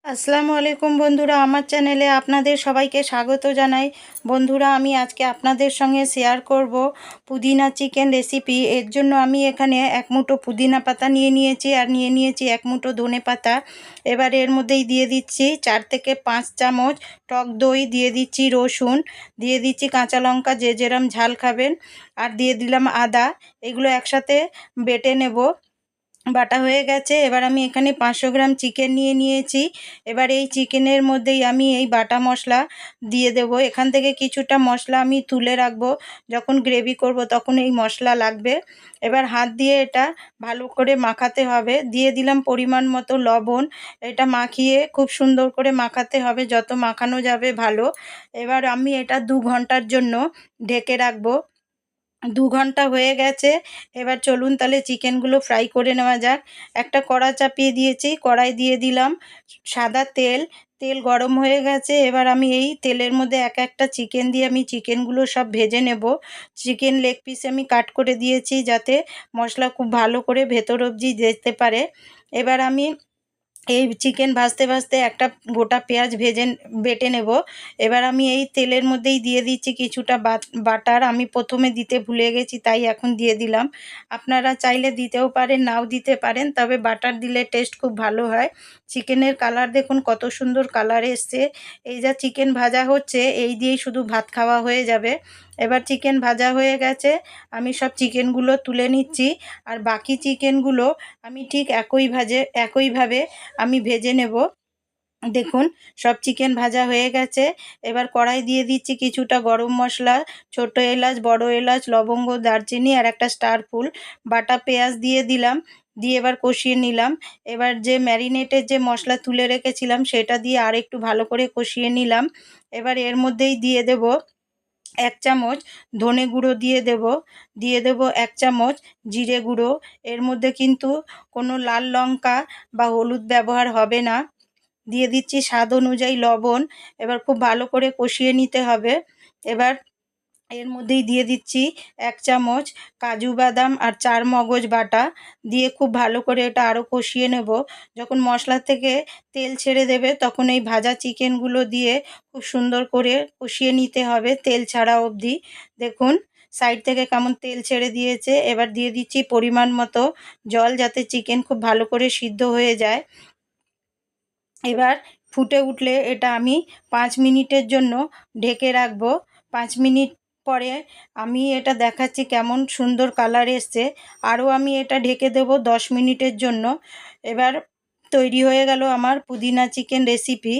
আসসালামু আলাইকুম বন্ধুরা, আমার চ্যানেলে আপনাদের সবাইকে স্বাগত জানাই। বন্ধুরা, আমি আজকে আপনাদের সঙ্গে শেয়ার করব পুদিনা চিকেন রেসিপি। এর জন্য আমি এখানে এক মুঠো পুদিনা পাতা নিয়ে নিয়েছি আর নিয়ে নিয়েছি এক মুঠো ধনে পাতা। এবার এর মধ্যেই দিয়ে দিচ্ছি 4 থেকে 5 চামচ টক দই, দিয়ে দিচ্ছি রসুন, দিয়ে দিচ্ছি কাঁচা লঙ্কা যে যেরম ঝাল খাবেন, আর দিয়ে দিলাম আদা। এগুলো একসাথে বেটে নেব। বাটা হয়ে গেছে। এবার আমি এখানে 500 গ্রাম চিকেন নিয়ে নিয়েছি। এবার এই চিকেনের মধ্যেই আমি এই বাটা মশলা দিয়ে দেব। এখান থেকে কিছুটা মশলা আমি তুলে রাখবো, যখন গ্রেভি করব তখন এই মশলা লাগবে। এবার হাত দিয়ে এটা ভালো করে মাখাতে হবে। দিয়ে দিলাম পরিমাণ মতো লবণ। এটা মাখিয়ে খুব সুন্দর করে মাখাতে হবে, যত মাখানো যাবে ভালো। এবার আমি এটা 2 ঘন্টার জন্য ঢেকে রাখবো। 2 ঘন্টা হয়ে গেছে। এবার চলুন তাহলে চিকেনগুলো ফ্রাই করে নেওয়া যাক। একটা কড়া চাপিয়ে দিয়েছি, কড়াই দিয়ে দিলাম সাদা তেল। তেল গরম হয়ে গেছে। এবার আমি এই তেলের মধ্যে এক একটা চিকেন দিয়ে আমি চিকেনগুলো সব ভেজে নেব। চিকেন লেগ পিস আমি কাট করে দিয়েছি, যাতে মশলা খুব ভালো করে ভেতর অবধি যেতে পারে। এবার আমি এই চিকেন ভাজতে ভাজতে একটা গোটা পেঁয়াজ বেটে নেব। এবার আমি এই তেলের মধ্যেই দিয়ে দিচ্ছি কিছুটা বাটার। আমি প্রথমে দিতে ভুলে গেছি, তাই এখন দিয়ে দিলাম। আপনারা চাইলে দিতেও পারেন, নাও দিতে পারেন, তবে বাটার দিলে টেস্ট খুব ভালো হয়। চিকেনের কালার দেখুন কত সুন্দর কালার এসছে। এই যা চিকেন ভাজা হচ্ছে, এই দিয়েই শুধু ভাত খাওয়া হয়ে যাবে। এবার চিকেন ভাজা হয়ে গেছে, আমি সব চিকেনগুলো তুলে নিচ্ছি। আর বাকি চিকেনগুলো আমি ঠিক একইভাবে আমি ভেজে নেব। দেখুন সব চিকেন ভাজা হয়ে গেছে। এবার কড়াই দিয়ে দিচ্ছি কিছুটা গরম মশলা, ছোট এলাচ, বড় এলাচ, লবঙ্গ, দারচিনি আর একটা স্টার ফুল। বাটা পেঁয়াজ দিয়ে দিলাম, দিয়ে এবার কষিয়ে নিলাম। এবার যে ম্যারিনেটের যে মশলা তুলে রেখেছিলাম সেটা দিয়ে আর একটু ভালো করে কষিয়ে নিলাম। এবার এর মধ্যেই দিয়ে দেব 1 চামচ ধনে গুঁড়ো, দিয়ে দেব 1 চামচ জিরে গুঁড়ো। এর মধ্যে কিন্তু কোনো লাল লঙ্কা বা হলুদ ব্যবহার হবে না। দিয়ে দিচ্ছি স্বাদ অনুযায়ী লবণ। এবার খুব ভালো করে কষিয়ে নিতে হবে। এবার এর মধ্যেই দিয়ে দিচ্ছি 1 চামচ কাজু বাদাম আর 4 মগজ বাটা, দিয়ে খুব ভালো করে এটা আরও কষিয়ে নেব। যখন মশলা থেকে তেল ছেড়ে দেবে তখন এই ভাজা চিকেনগুলো দিয়ে খুব সুন্দর করে কষিয়ে নিতে হবে তেল ছাড়া অবধি। দেখুন সাইড থেকে কেমন তেল ছেড়ে দিয়েছে। এবার দিয়ে দিচ্ছি পরিমাণ মতো জল, যাতে চিকেন খুব ভালো করে সিদ্ধ হয়ে যায়। এবার ফুটে উঠলে এটা আমি 5 মিনিটের জন্য ঢেকে রাখবো। 5 মিনিট পরে আমি এটা দেখাচ্ছি কেমন সুন্দর কালার এসছে। আরও আমি এটা ঢেকে দেব 10 মিনিটের জন্য। এবার তৈরি হয়ে গেল আমার পুদিনা চিকেন রেসিপি।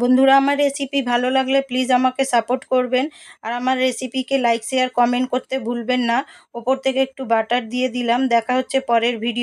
বন্ধুরা, আমার রেসিপি ভালো লাগলে প্লিজ আমাকে সাপোর্ট করবেন, আর আমার রেসিপিকে লাইক শেয়ার কমেন্ট করতে ভুলবেন না। ওপর থেকে একটু বাটার দিয়ে দিলাম। দেখা হচ্ছে পরের ভিডিও।